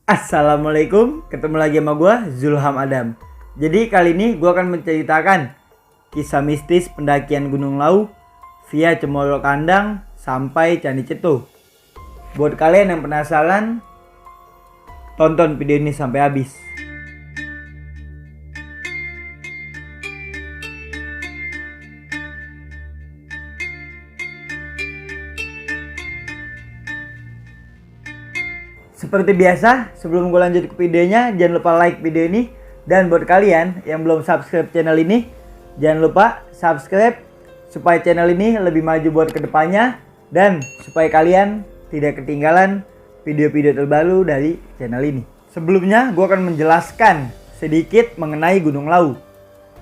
Assalamualaikum, ketemu lagi sama gue Zulham Adam. Jadi kali ini gue akan menceritakan kisah mistis pendakian Gunung Lawu via Cemoro Kandang sampai Candi Ceto. Buat kalian yang penasaran, tonton video ini sampai habis. Seperti biasa, sebelum gue lanjut ke videonya, jangan lupa like video ini. Dan buat kalian yang belum subscribe channel ini, jangan lupa subscribe supaya channel ini lebih maju buat kedepannya. Dan supaya kalian tidak ketinggalan video-video terbaru dari channel ini. Sebelumnya, gue akan menjelaskan sedikit mengenai Gunung Lawu.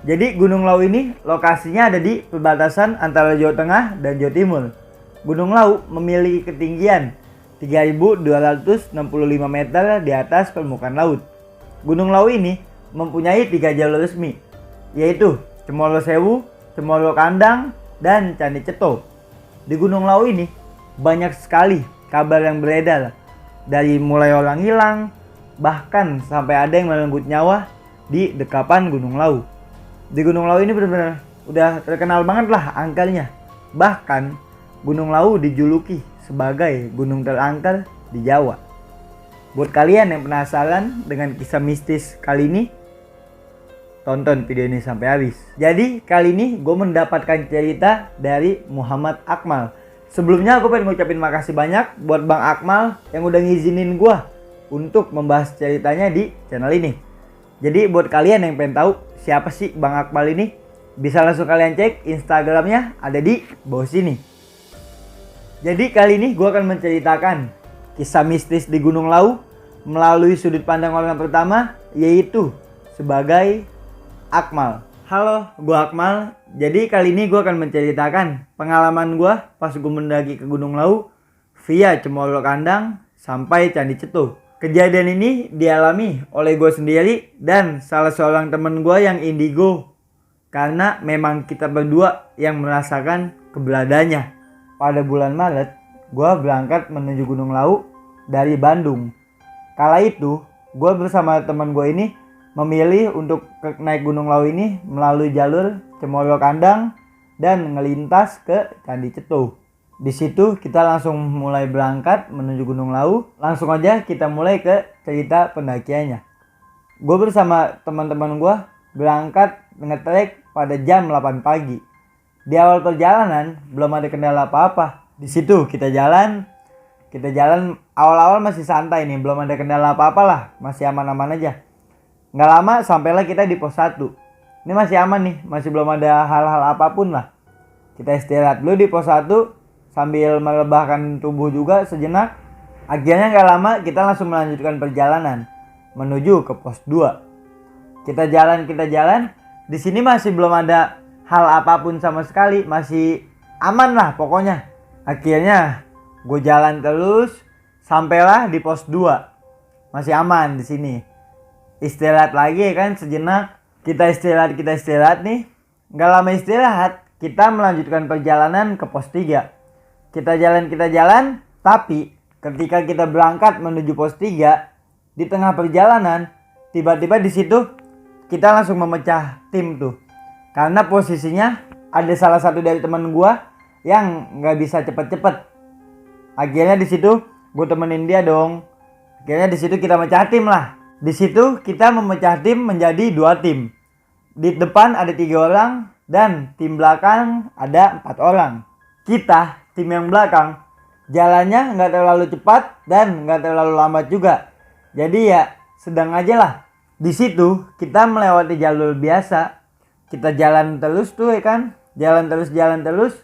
Jadi Gunung Lawu ini lokasinya ada di perbatasan antara Jawa Tengah dan Jawa Timur. Gunung Lawu memiliki ketinggian 3.265 meter di atas permukaan laut. Gunung Lawu ini mempunyai 3 jalur resmi, yaitu Cemoro Sewu, Cemoro Kandang, dan Candi Ceto. Di Gunung Lawu ini banyak sekali kabar yang beredar, dari mulai orang hilang, bahkan sampai ada yang merenggut nyawa di dekapan Gunung Lawu. Di Gunung Lawu ini benar-benar udah terkenal banget lah angkernya. Bahkan Gunung Lawu dijuluki sebagai gunung terangker di Jawa. Buat kalian yang penasaran dengan kisah mistis kali ini, tonton video ini sampai habis. Jadi kali ini gue mendapatkan cerita dari Muhammad Akmal. Sebelumnya gue pengen ngucapin makasih banyak buat Bang Akmal yang udah ngizinin gue untuk membahas ceritanya di channel ini. Jadi buat kalian yang pengen tahu siapa sih Bang Akmal ini, bisa langsung kalian cek Instagramnya, ada di bawah sini. Jadi kali ini gue akan menceritakan kisah mistis di Gunung Lawu melalui sudut pandang orang pertama, yaitu sebagai Akmal. Halo, gue Akmal. Jadi kali ini gue akan menceritakan pengalaman gue pas gue mendaki ke Gunung Lawu via Cemoro Kandang sampai Candi Ceto. Kejadian ini dialami oleh gue sendiri dan salah seorang temen gue yang indigo, karena memang kita berdua yang merasakan keberadaannya. Pada bulan Maret, gue berangkat menuju Gunung Lawu dari Bandung. Kala itu, gue bersama teman gue ini memilih untuk naik Gunung Lawu ini melalui jalur Cemoro Kandang dan ngelintas ke Candi Ceto. Di situ kita langsung mulai berangkat menuju Gunung Lawu. Langsung aja kita mulai ke cerita pendakiannya. Gue bersama teman-teman gue berangkat ngetrek pada jam 8 pagi. Di awal perjalanan belum ada kendala apa-apa. Di situ kita jalan awal-awal masih santai nih, belum ada kendala apa-apa lah, masih aman-aman aja. Nggak lama sampailah kita di pos 1. Ini masih aman nih, masih belum ada hal-hal apapun lah. Kita istirahat dulu di pos 1 sambil merebahkan tubuh juga sejenak. Akhirnya nggak lama kita langsung melanjutkan perjalanan menuju ke pos 2. Kita jalan. Di sini masih belum ada hal apapun sama sekali, masih aman lah pokoknya. Akhirnya gue jalan terus sampailah di pos 2. Masih aman di sini. Istirahat lagi kan sejenak. Kita istirahat nih. Gak lama istirahat, kita melanjutkan perjalanan ke pos 3. Kita jalan, tapi ketika kita berangkat menuju pos 3, di tengah perjalanan tiba-tiba di situ kita langsung memecah tim tuh. Karena posisinya ada salah satu dari teman gua yang nggak bisa cepet-cepet. Akhirnya di situ gue temenin dia dong. Akhirnya di situ kita mecah tim lah. Di situ kita memecah tim menjadi 2 tim. Di depan ada 3 orang dan tim belakang ada 4 orang. Kita tim yang belakang jalannya nggak terlalu cepat dan nggak terlalu lambat juga. Jadi ya sedang aja lah. Di situ kita melewati jalur biasa. Kita jalan terus tuh ya kan. Jalan terus.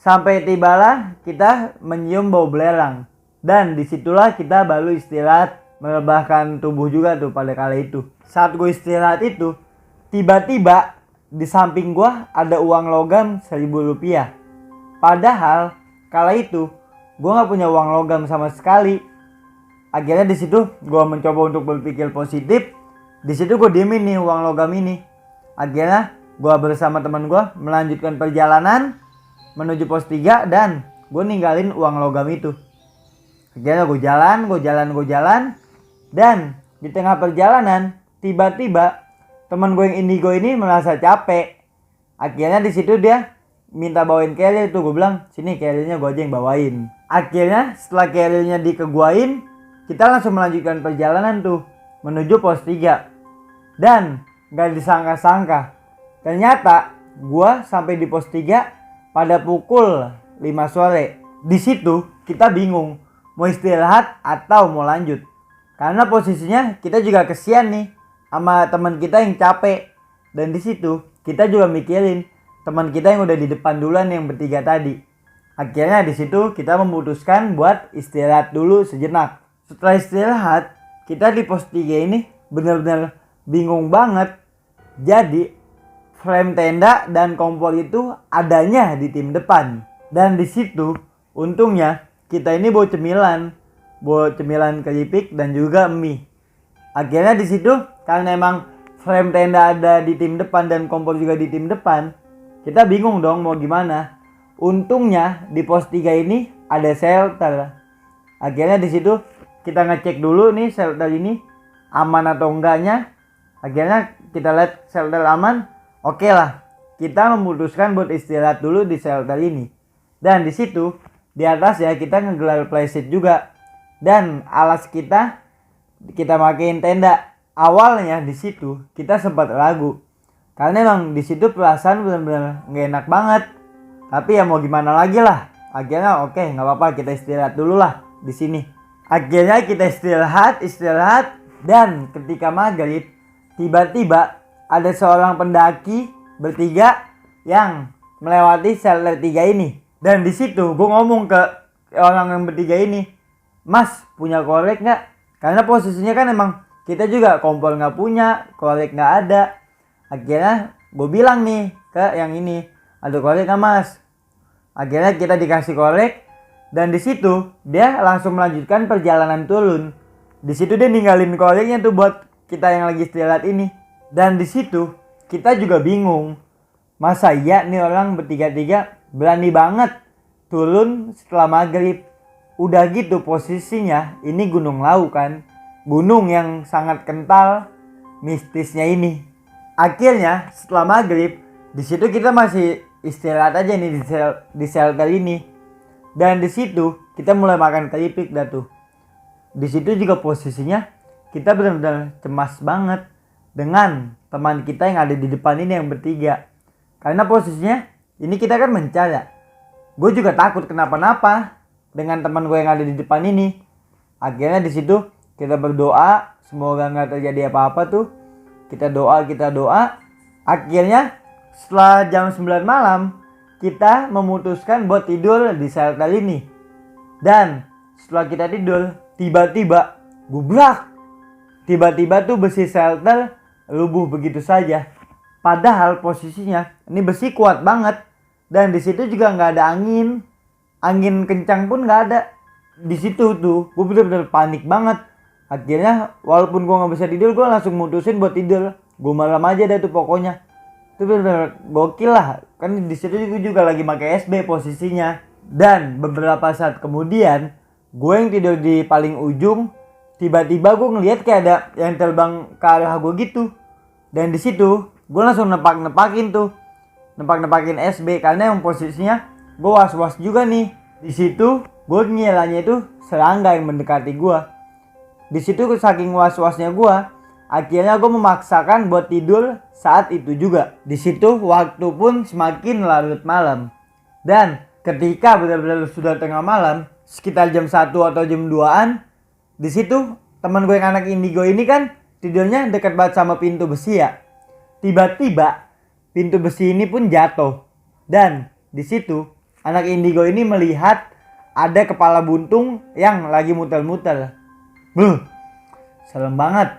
Sampai tibalah kita menyium bau belerang. Dan disitulah kita baru istirahat. Merebahkan tubuh juga tuh pada kala itu. Saat gue istirahat itu, tiba-tiba di samping gue ada uang logam 1.000 rupiah. Padahal kala itu gue gak punya uang logam sama sekali. Akhirnya di situ gue mencoba untuk berpikir positif. Di situ gue diemin nih uang logam ini. Akhirnya gue bersama teman gue melanjutkan perjalanan menuju pos 3 dan gue ninggalin uang logam itu. Akhirnya gue jalan. Dan di tengah perjalanan tiba-tiba teman gue yang indigo ini merasa capek. Akhirnya di situ dia minta bawain carrier tuh. Gue bilang sini carriernya gue aja yang bawain. Akhirnya setelah carriernya dikeguain, kita langsung melanjutkan perjalanan tuh menuju pos 3. Dan gak disangka-sangka ternyata gue sampai di pos 3 pada pukul 5 sore. Di situ kita bingung mau istirahat atau mau lanjut. Karena posisinya kita juga kesian nih sama teman kita yang capek. Dan di situ kita juga mikirin teman kita yang udah di depan duluan yang bertiga tadi. Akhirnya di situ kita memutuskan buat istirahat dulu sejenak. Setelah istirahat, kita di pos 3 ini benar-benar bingung banget. Jadi frame tenda dan kompor itu adanya di tim depan. Dan di situ untungnya kita ini bawa cemilan keripik dan juga mie. Akhirnya di situ karena emang frame tenda ada di tim depan dan kompor juga di tim depan, kita bingung dong mau gimana. Untungnya di pos 3 ini ada shelter. Akhirnya di situ kita ngecek dulu nih shelter ini aman atau enggaknya. Akhirnya kita lihat shelter aman. Oke lah, kita memutuskan buat istirahat dulu di shelter ini. Dan di situ di atas ya kita ngegelar playset juga. Dan alas kita makein tenda. Awalnya di situ kita sempat ragu. Karena emang di situ perasaan benar-benar nggak enak banget. Tapi ya mau gimana lagi lah. Akhirnya oke, nggak apa-apa, kita istirahat dulu lah di sini. Akhirnya kita istirahat dan ketika maghrib tiba-tiba ada seorang pendaki bertiga yang melewati shelter 3 ini. Dan di situ gue ngomong ke orang yang bertiga ini, Mas punya korek nggak? Karena posisinya kan emang kita juga kompor nggak punya, korek nggak ada. Akhirnya gue bilang nih ke yang ini, ada korek nggak mas? Akhirnya kita dikasih korek dan di situ dia langsung melanjutkan perjalanan turun. Di situ dia ninggalin koreknya tuh buat kita yang lagi istirahat ini. Dan di situ kita juga bingung, masa iya nih orang bertiga-tiga berani banget turun setelah maghrib. Udah gitu posisinya ini Gunung Lawu kan, gunung yang sangat kental mistisnya ini. Akhirnya setelah maghrib di situ kita masih istirahat aja nih di shelter ini. Dan di situ kita mulai makan keripik dah tuh. Di situ juga posisinya kita benar-benar cemas banget dengan teman kita yang ada di depan ini yang bertiga. Karena posisinya ini kita kan mencari. Gue juga takut kenapa-napa dengan teman gue yang ada di depan ini. Akhirnya di situ kita berdoa semoga nggak terjadi apa-apa tuh. Kita doa. Akhirnya setelah jam 9 malam kita memutuskan buat tidur di shelter ini. Dan setelah kita tidur tiba-tiba gubrak. Tiba-tiba tuh besi shelter rubuh begitu saja. Padahal posisinya ini besi kuat banget. Dan di situ juga nggak ada angin. Angin kencang pun nggak ada. Di situ tuh gue bener-bener panik banget. Akhirnya walaupun gue nggak bisa tidur, gue langsung mutusin buat tidur. Gue malam aja dah tuh pokoknya. Itu bener-bener gokil lah. Kan di situ juga lagi pakai SB posisinya. Dan beberapa saat kemudian gue yang tidur di paling ujung, tiba-tiba gue ngeliat kayak ada yang terbang ke arah gue gitu. Dan di situ gue langsung nepakin SB karena yang posisinya gue was-was juga nih. Di situ gue ngiranya itu serangga yang mendekati gue. Di situ saking was-wasnya gue, akhirnya gue memaksakan buat tidur saat itu juga. Di situ waktu pun semakin larut malam. Dan ketika benar-benar sudah tengah malam, sekitar jam 1 atau jam 2-an, di situ teman gue yang anak indigo ini kan tidurnya dekat banget sama pintu besi ya. Tiba-tiba pintu besi ini pun jatuh. Dan di situ anak indigo ini melihat ada kepala buntung yang lagi muter-muter. Serem banget.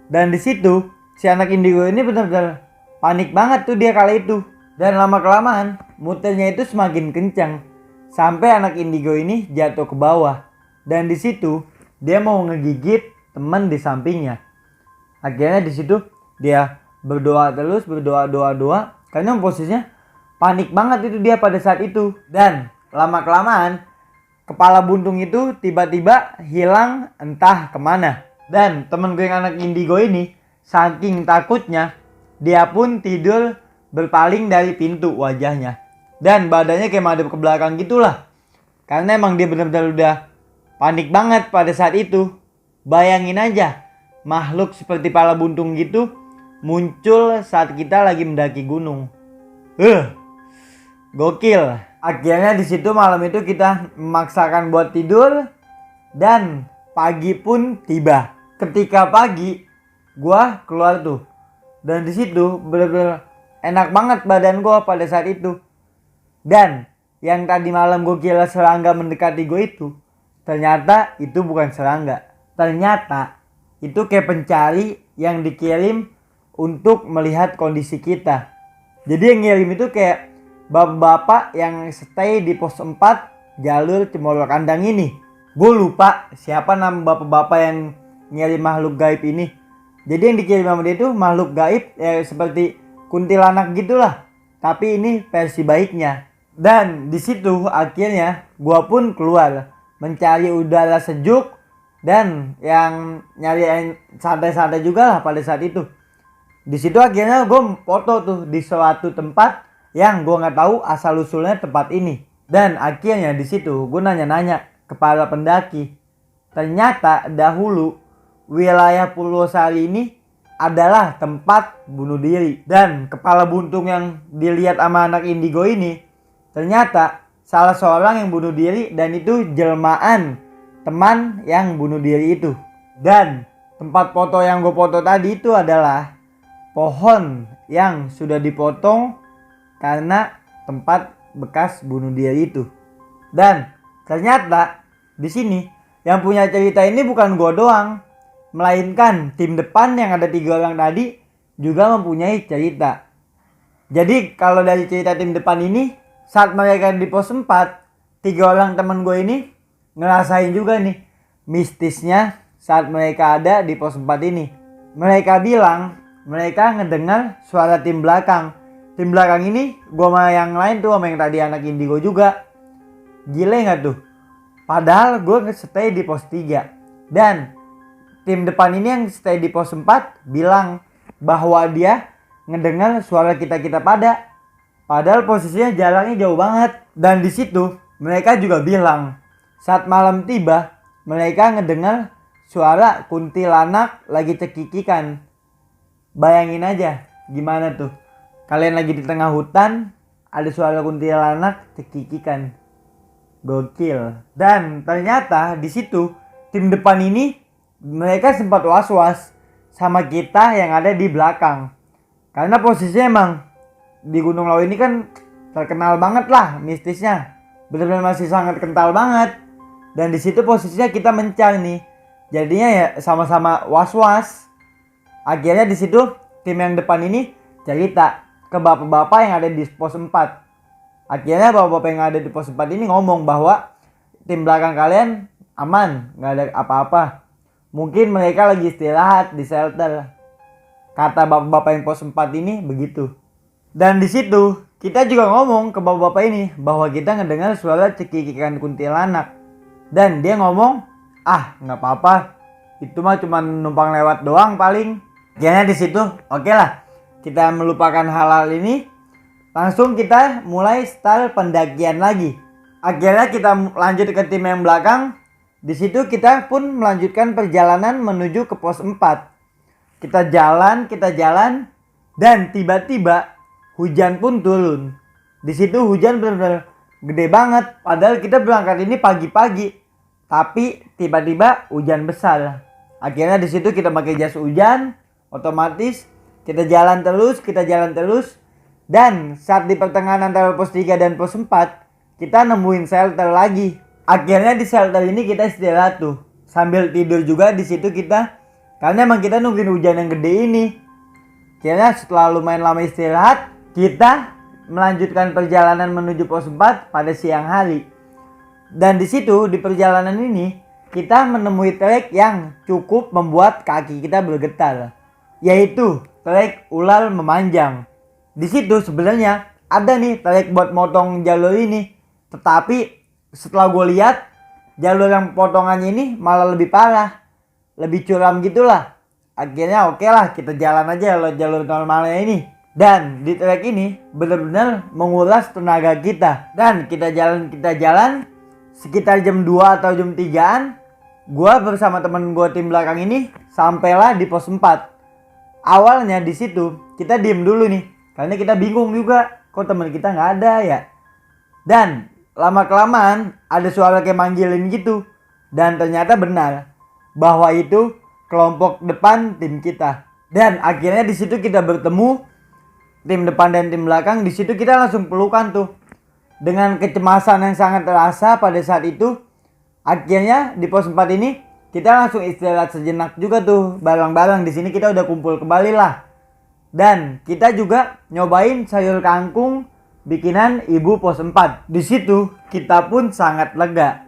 Dan di situ si anak indigo ini benar-benar panik banget tuh dia kali itu. Dan lama-kelamaan muternya itu semakin kencang sampai anak indigo ini jatuh ke bawah. Dan di situ dia mau ngegigit teman di sampingnya. Akhirnya di situ dia berdoa karena posisinya panik banget itu dia pada saat itu. Dan lama-kelamaan kepala buntung itu tiba-tiba hilang entah kemana. Dan temen gue yang anak indigo ini saking takutnya dia pun tidur berpaling dari pintu wajahnya. Dan badannya kayak madep ke belakang gitulah. Karena emang dia benar-benar udah panik banget pada saat itu. Bayangin aja, makhluk seperti pala buntung gitu muncul saat kita lagi mendaki gunung. Gokil. Akhirnya di situ malam itu kita memaksakan buat tidur dan pagi pun tiba. Ketika pagi, gua keluar tuh. Dan di situ benar-benar enak banget badan gua pada saat itu. Dan yang tadi malam gue kira serangga mendekati gue itu, ternyata itu bukan serangga. Ternyata itu kayak pencari yang dikirim untuk melihat kondisi kita. Jadi yang ngirim itu kayak bapak-bapak yang stay di pos 4 jalur Cemoro Kandang ini. Gue lupa siapa nama bapak-bapak yang ngirim makhluk gaib ini. Jadi yang dikirim sama dia itu makhluk gaib ya seperti kuntilanak gitulah. Tapi ini versi baiknya. Dan di situ akhirnya gua pun keluar mencari udara sejuk dan yang nyari santai-santai juga lah pada saat itu. Di situ akhirnya gue foto tuh di suatu tempat yang gua nggak tahu asal usulnya tempat ini. Dan akhirnya di situ gue nanya-nanya ke para pendaki. Ternyata dahulu wilayah Purwosari ini adalah tempat bunuh diri. Dan kepala buntung yang dilihat sama anak indigo ini ternyata salah seorang yang bunuh diri dan itu jelmaan teman yang bunuh diri itu. Dan tempat foto yang gue foto tadi itu adalah pohon yang sudah dipotong karena tempat bekas bunuh diri itu. Dan ternyata di sini yang punya cerita ini bukan gue doang, melainkan tim depan yang ada 3 orang tadi juga mempunyai cerita. Jadi kalau dari cerita tim depan ini, saat mereka di pos 4, 3 orang teman gue ini ngerasain juga nih mistisnya saat mereka ada di pos 4 ini. Mereka bilang mereka ngedengar suara tim belakang. Tim belakang ini gue sama yang lain tuh sama yang tadi anak indigo juga. Gile gak tuh? Padahal gue stay di pos 3. Dan tim depan ini yang stay di pos 4 bilang bahwa dia ngedengar suara kita-kita pada. Padahal posisinya jaraknya jauh banget. Dan di situ mereka juga bilang saat malam tiba mereka ngedengar suara kuntilanak lagi cekikikan. Bayangin aja gimana tuh. Kalian lagi di tengah hutan ada suara kuntilanak cekikikan. Gokil. Dan ternyata di situ tim depan ini mereka sempat was-was sama kita yang ada di belakang. Karena posisinya emang di Gunung Lawu ini kan terkenal banget lah mistisnya. Benar-benar masih sangat kental banget. Dan di situ posisinya kita mencar nih. Jadinya ya sama-sama was-was. Akhirnya di situ tim yang depan ini cerita ke bapak-bapak yang ada di pos 4. Akhirnya bapak-bapak yang ada di pos 4 ini ngomong bahwa tim belakang kalian aman, nggak ada apa-apa. Mungkin mereka lagi istirahat di shelter. Kata bapak-bapak yang pos 4 ini begitu. Dan di situ kita juga ngomong ke bapak-bapak ini bahwa kita ngedengar suara cekikikan kuntilanak. Dan dia ngomong, nggak apa-apa, itu mah cuma numpang lewat doang paling. Akhirnya di situ, oke lah, kita melupakan hal-hal ini. Langsung kita mulai start pendakian lagi. Akhirnya kita lanjut ke tim yang belakang. Di situ kita pun melanjutkan perjalanan menuju ke pos 4. Kita jalan, dan tiba-tiba hujan pun turun. Di situ hujan benar-benar gede banget. Padahal kita berangkat ini pagi-pagi, tapi tiba-tiba hujan besar. Akhirnya di situ kita pakai jas hujan, otomatis kita jalan terus. Dan saat di pertengahan antara pos 3 dan pos 4, kita nemuin shelter lagi. Akhirnya di shelter ini kita istirahat tuh, sambil tidur juga di situ kita. Karena emang kita nungguin hujan yang gede ini. Akhirnya setelah lumayan lama istirahat, kita melanjutkan perjalanan menuju pos 4 pada siang hari. Dan di situ di perjalanan ini kita menemui trek yang cukup membuat kaki kita bergetar, yaitu trek ular memanjang. Di situ sebenarnya ada nih trek buat motong jalur ini, tetapi setelah gue lihat jalur yang potongannya ini malah lebih parah. lebih curam gitulah. Akhirnya oke lah, kita jalan aja lo jalur normalnya ini. Dan di trek ini benar-benar menguras tenaga kita. Dan kita jalan sekitar jam 2 atau jam 3-an. Gua bersama temen gua tim belakang ini sampailah di pos 4. Awalnya di situ kita diem dulu nih, karena kita bingung juga kok teman kita nggak ada ya. Dan lama kelamaan ada suara kayak manggilin gitu. Dan ternyata benar bahwa itu kelompok depan tim kita. Dan akhirnya di situ kita bertemu tim depan dan tim belakang. Di situ kita langsung pelukan tuh. Dengan kecemasan yang sangat terasa pada saat itu, akhirnya di pos 4 ini kita langsung istirahat sejenak juga tuh bareng-bareng. Di sini kita udah kumpul kembali lah. Dan kita juga nyobain sayur kangkung bikinan ibu pos 4. Di situ kita pun sangat lega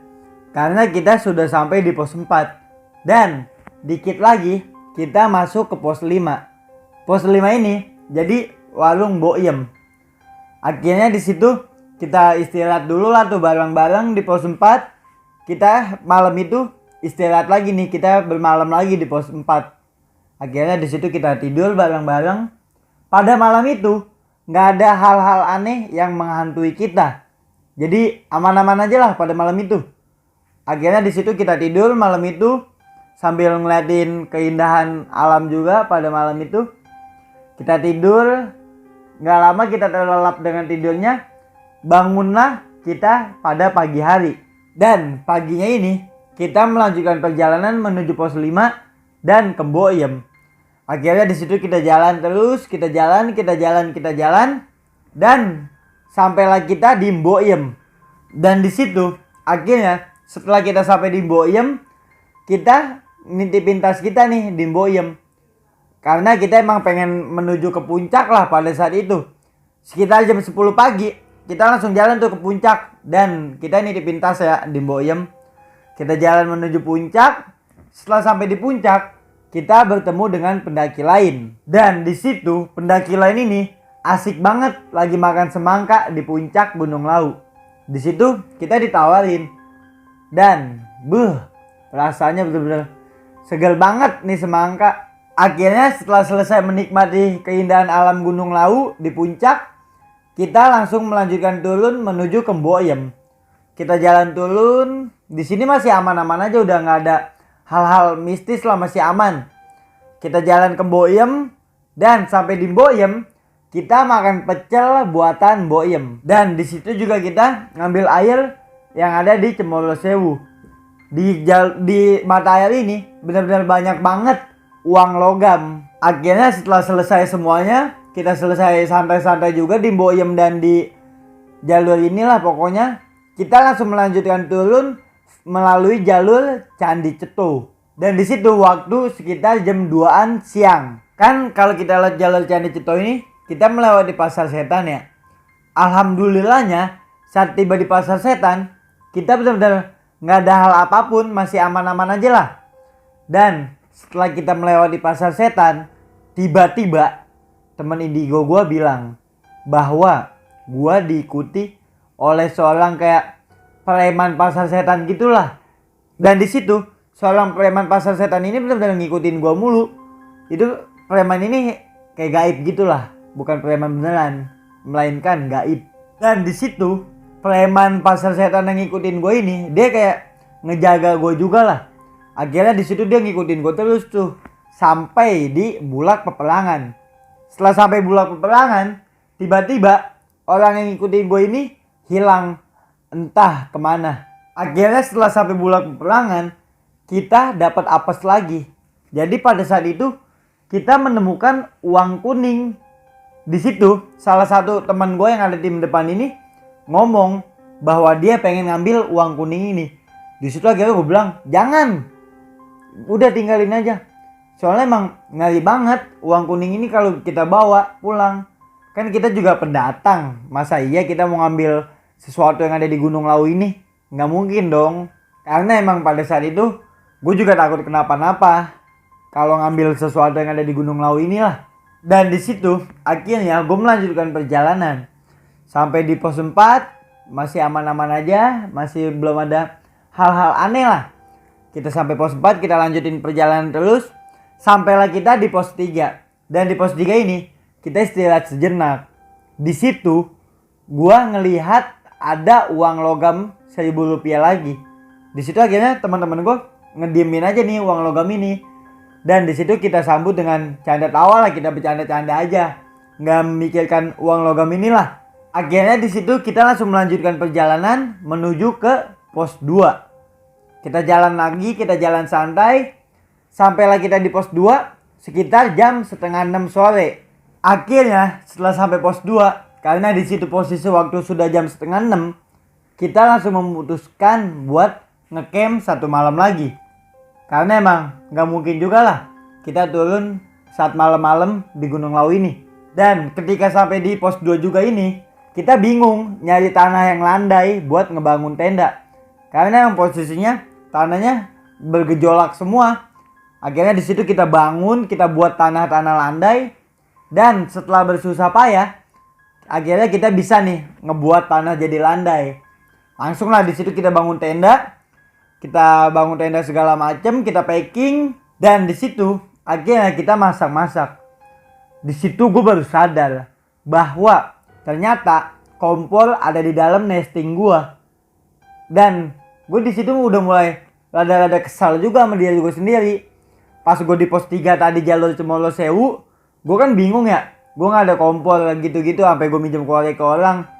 karena kita sudah sampai di pos 4. Dan dikit lagi kita masuk ke pos 5. Pos 5 ini jadi warung Boyem. Akhirnya di situ kita istirahat dulu lah tuh bareng-bareng di pos 4. Kita malam itu istirahat lagi nih, kita bermalam lagi di pos 4. Akhirnya di situ kita tidur bareng-bareng. Pada malam itu nggak ada hal-hal aneh yang menghantui kita. Jadi aman-aman aja lah pada malam itu. Akhirnya di situ kita tidur malam itu sambil ngeliatin keindahan alam juga pada malam itu. Kita tidur, nggak lama kita terlelap dengan tidurnya. Bangunlah kita pada pagi hari. Dan paginya ini kita melanjutkan perjalanan menuju pos 5 dan ke Boyem. Akhirnya di situ kita jalan terus, kita jalan dan sampailah kita di Boyem. Dan di situ akhirnya setelah kita sampai di Boyem, kita nitipin tas kita nih di Boyem. Karena kita emang pengen menuju ke puncak lah pada saat itu. Sekitar jam 10 pagi kita langsung jalan tuh ke puncak dan kita nitipin tas ya di Boyem. Kita jalan menuju puncak. Setelah sampai di puncak, kita bertemu dengan pendaki lain. Dan di situ pendaki lain ini asik banget lagi makan semangka di puncak Gunung Lawu. Di situ kita ditawarin. Dan rasanya benar-benar segar banget nih semangka. Akhirnya setelah selesai menikmati keindahan alam Gunung Lawu di puncak, kita langsung melanjutkan turun menuju ke Boyem. Kita jalan turun, di sini masih aman-aman aja, udah nggak ada hal-hal mistis lah, masih aman. Kita jalan ke Boyem dan sampai di Boyem kita makan pecel buatan Boyem. Dan di situ juga kita ngambil air yang ada di Cemoro Sewu. Di mata air ini benar-benar banyak banget uang logam. Akhirnya setelah selesai semuanya, kita selesai santai-santai juga di Boyem dan di jalur inilah pokoknya. Kita langsung melanjutkan turun melalui jalur Candi Ceto. Dan di situ waktu sekitar jam 2-an siang. Kan kalau kita lihat jalur Candi Ceto ini, kita melewati Pasar Setan ya. Alhamdulillahnya saat tiba di Pasar Setan, kita benar-benar nggak ada hal apapun, masih aman-aman aja lah. Dan setelah kita melewati Pasar Setan, tiba-tiba teman indigo gue bilang bahwa gue diikuti oleh seorang kayak preman Pasar Setan gitulah. Dan di situ seorang preman Pasar Setan ini benar-benar ngikutin gue mulu. Itu preman ini kayak gaib gitulah, bukan preman beneran, melainkan gaib. Dan di situ preman Pasar Setan yang ngikutin gue ini, dia kayak ngejaga gue juga lah. Akhirnya di situ dia ngikutin gue terus tuh sampai di Bulak Peperangan. Setelah sampai Bulak Peperangan, tiba-tiba orang yang ngikutin gue ini hilang entah kemana. Akhirnya setelah sampai Bulak Peperangan, kita dapat apes lagi. Jadi pada saat itu kita menemukan uang kuning. Di situ salah satu teman gue yang ada tim depan ini ngomong bahwa dia pengen ngambil uang kuning ini. Di situ akhirnya gue bilang, jangan, udah tinggalin aja. Soalnya emang ngeri banget uang kuning ini kalau kita bawa pulang. Kan kita juga pendatang, masa iya kita mau ngambil sesuatu yang ada di Gunung Lawu ini? Nggak mungkin dong. Karena emang pada saat itu gue juga takut kenapa-napa kalau ngambil sesuatu yang ada di Gunung Lawu inilah. Dan di situ akhirnya gue melanjutkan perjalanan sampai di pos 4, masih aman-aman aja, masih belum ada hal-hal aneh lah. Kita sampai pos 4, kita lanjutin perjalanan terus. Sampailah kita di pos 3. Dan di pos 3 ini kita istirahat sejenak. Di situ gua ngelihat ada uang logam 1.000 rupiah lagi. Di situ akhirnya teman-teman gua ngediemin aja nih uang logam ini. Dan di situ kita sambut dengan canda tawa lah, kita bercanda-canda aja. Nggak memikirkan uang logam inilah. Akhirnya di situ kita langsung melanjutkan perjalanan menuju ke pos 2. Kita jalan lagi, kita jalan santai. Sampailah kita di pos 2 sekitar jam setengah 6 sore. Akhirnya setelah sampai pos 2, karena di situ posisi waktu sudah jam setengah 6, kita langsung memutuskan buat ngecamp 1 malam lagi. Karena emang gak mungkin juga lah kita turun saat malam-malam di Gunung Lawu ini. Dan ketika sampai di pos 2 juga ini, kita bingung nyari tanah yang landai buat ngebangun tenda. Karena yang posisinya tanahnya bergejolak semua. Akhirnya di situ kita bangun, kita buat tanah-tanah landai. Dan setelah bersusah payah, akhirnya kita bisa nih ngebuat tanah jadi landai. Langsung lah di situ kita bangun tenda. Kita bangun tenda segala macam, kita packing. Dan di situ akhirnya kita masak-masak. Di situ gue baru sadar bahwa ternyata kompor ada di dalam nesting gue. Dan gue di situ udah mulai rada-rada kesal juga sama diri gue sendiri. Pas gue di pos 3 tadi jalur Cemoro Sewu, gue kan bingung ya. Gue gak ada kompor gitu-gitu sampai gue minjem korek ke orang.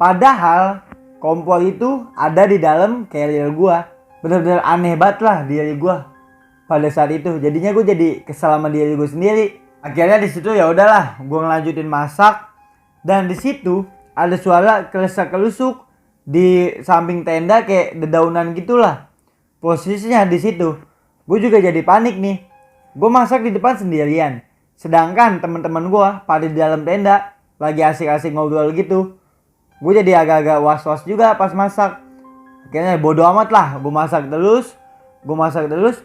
Padahal kompor itu ada di dalam carrier gue. Bener-bener aneh banget lah diri gue pada saat itu. Jadinya gue jadi kesal sama diri gue sendiri. Akhirnya di situ ya udahlah, gue ngelanjutin masak. Dan di situ ada suara kelesak-kelusuk di samping tenda kayak dedaunan gitulah. Posisinya di situ, gue juga jadi panik nih. Gue masak di depan sendirian, sedangkan teman-teman gue pada di dalam tenda lagi asik-asik ngobrol gitu. Gue jadi agak-agak was-was juga pas masak. Akhirnya bodo amat lah, gue masak terus.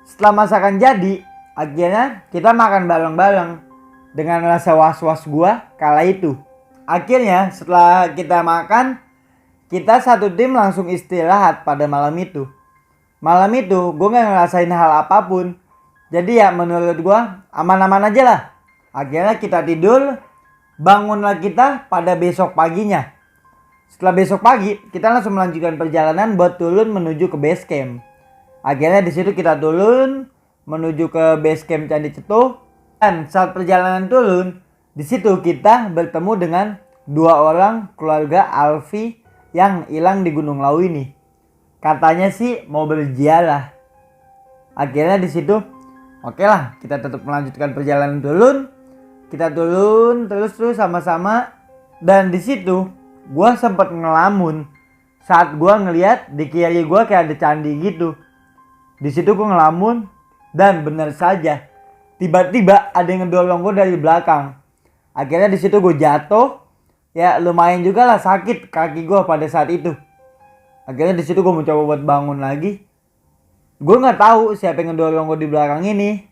Setelah masakan jadi, akhirnya kita makan bareng-bareng dengan rasa was-was gue kala itu. Akhirnya setelah kita makan, kita satu tim langsung istirahat pada malam itu. Malam itu gue gak ngerasain hal apapun. Jadi ya menurut gue aman-aman aja lah. Akhirnya kita tidur. Bangunlah kita pada besok paginya. Setelah besok pagi kita langsung melanjutkan perjalanan buat turun menuju ke base camp. Akhirnya di situ kita turun menuju ke base camp Candi Ceto. Dan saat perjalanan turun, di situ kita bertemu dengan 2 orang keluarga Alfi yang hilang di Gunung Lawu ini. Katanya sih mau berziarah. Akhirnya di situ oke lah, kita tetap melanjutkan perjalanan turun. Kita turun terus sama-sama. Dan di situ gue sempat ngelamun saat gue ngeliat di kiri gue kayak ada candi gitu. Di situ gue ngelamun dan benar saja tiba-tiba ada yang ngedorong gue dari belakang. Akhirnya di situ gue jatuh. Ya lumayan juga lah sakit kaki gue pada saat itu. Akhirnya di situ gue mencoba buat bangun lagi. Gue nggak tahu siapa yang ngedorong gue di belakang ini.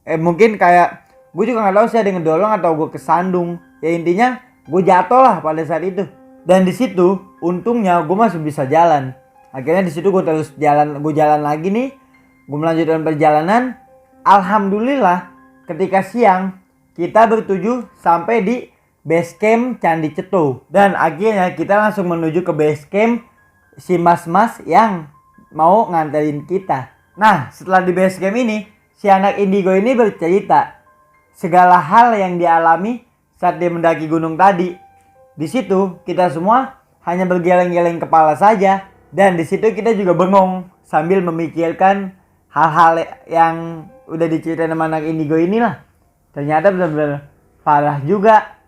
Mungkin kayak gue juga nggak tahu siapa yang ngedorong atau gue kesandung. Ya intinya gue jatuh lah pada saat itu. Dan di situ untungnya gue masih bisa jalan. Akhirnya di situ gue terus jalan, gue jalan lagi nih. Gue melanjutkan perjalanan. Alhamdulillah ketika siang kita bertuju sampai di base camp Candi Ceto. Dan akhirnya kita langsung menuju ke base camp si mas-mas yang mau nganterin kita. Nah setelah di base camp ini, si anak indigo ini bercerita segala hal yang dialami saat dia mendaki gunung tadi. Di situ kita semua hanya bergeleng-geleng kepala saja. Dan di situ kita juga bengong sambil memikirkan hal-hal yang udah diceritain sama anak indigo inilah. Ternyata benar-benar parah juga.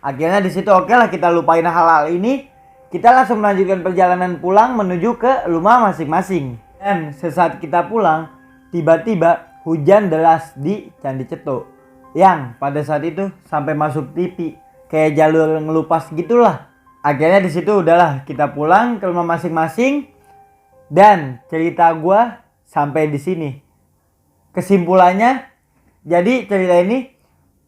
Akhirnya di situ oke lah kita lupain hal-hal ini. Kita langsung melanjutkan perjalanan pulang menuju ke rumah masing-masing. Dan sesaat kita pulang, tiba-tiba hujan deras di Candi Ceto. Yang pada saat itu sampai masuk TV. Kayak jalur ngelupas gitulah. Akhirnya di situ udahlah kita pulang ke rumah masing-masing. Dan cerita gue sampai di sini. Kesimpulannya, jadi cerita ini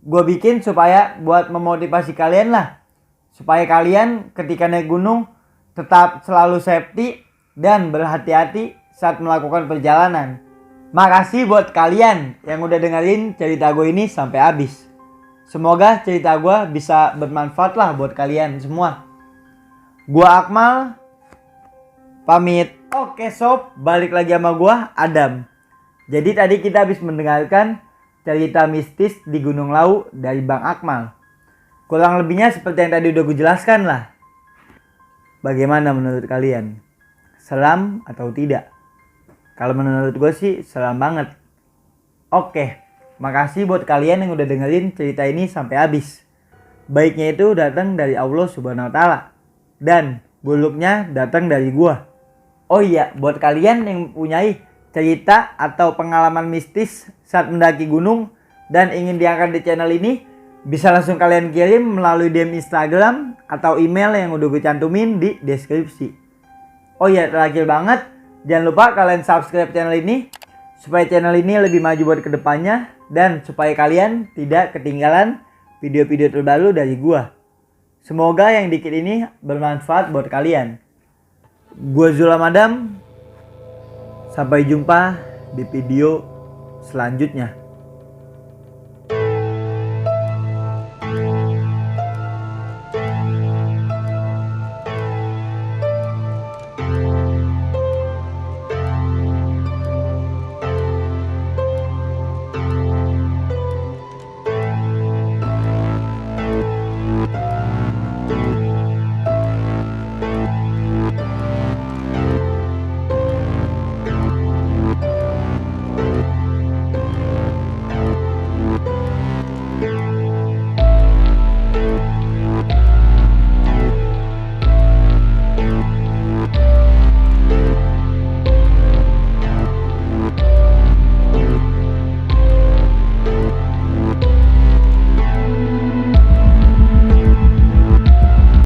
gue bikin supaya buat memotivasi kalian lah. Supaya kalian ketika naik gunung tetap selalu safety dan berhati-hati saat melakukan perjalanan. Makasih buat kalian yang udah dengerin cerita gue ini sampai habis. Semoga cerita gue bisa bermanfaat lah buat kalian semua. Gua Akmal pamit. Oke sob, balik lagi sama gua Adam. Jadi tadi kita habis mendengarkan cerita mistis di Gunung Lawu dari Bang Akmal. Kurang lebihnya seperti yang tadi udah gue jelaskan lah. Bagaimana menurut kalian? Seram atau tidak? Kalau menurut gue sih seram banget. Oke, makasih buat kalian yang udah dengerin cerita ini sampai habis. Baiknya itu datang dari Allah Subhanahu wa Ta'ala, dan buruknya datang dari gua. Oh iya, buat kalian yang punyai cerita atau pengalaman mistis saat mendaki gunung dan ingin diangkat di channel ini, bisa langsung kalian kirim melalui DM Instagram atau email yang udah gue cantumin di deskripsi. Oh iya, terakhir banget, jangan lupa kalian subscribe channel ini supaya channel ini lebih maju buat kedepannya dan supaya kalian tidak ketinggalan video-video terbaru dari gua. Semoga yang dikit ini bermanfaat buat kalian. Gua Zulamadam. Sampai jumpa di video selanjutnya.